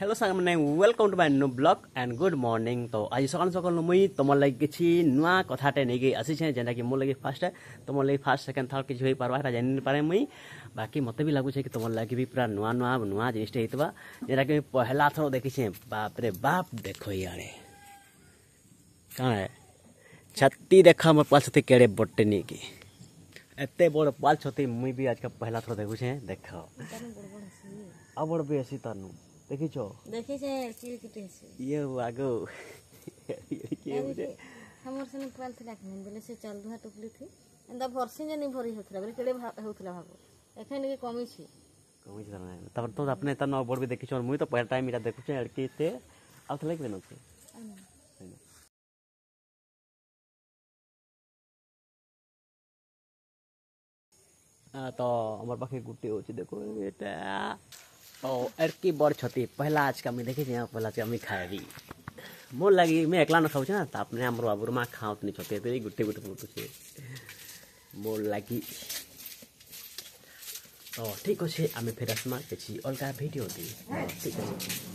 Hello सांग मैंने welcome to my new blog and good morning. तो आज सकाल सकाल मुई तुम लगे किसी नुआ कथाटे नहीं गई आसी जेनटा कि मोर लगे फास्ट है तुम लगे फास्ट सेकेंड थर्ड किसी हो पार्बा जानी पारे मुई बाकी मत भी लगुच कि तुम लगे भी पूरा नुआ नुआ नुआ जिनटे होता जेटा कि पहला थर देखी बाप रे बाप देखो यारे कहाँ है छत्ती देखा मोर पाल छती केड़े बटे नहीं कि एते बड़ पाल छती मुई भी आज का पहला थर देखुचे देख अब बड़ बेसी तानु देखिछो देखिछे चिल किटेसे ये आगो ये मुझे हमर सने पाल थला कि बेले से चल दुहा टुकली थी एंदा भरसी जे नहीं भरी होथला बेले केड़े होथला भागो एखन के कमी छी ना तब तो अपने त न बोर्ड भी देखिछो मुई तो पहला टाइम इरा देखुछे लड़की ते आउथले कि नछे तो हमर पाखे गुट्टी होची देखो एटा ओ एरकी बड़ छती पहला आज का मैं देखी पहला आज का मैं खाई मोर लगी मैं एकला न खाऊ ना तो अपने हमर बाबू मा खाओत नहीं छते तेरी गुट्टे गुट्टे फोटो छे मोर लगी तो ठीक अच्छे आम फेर आसमा किसी अलग भिडियो दी ठीक है।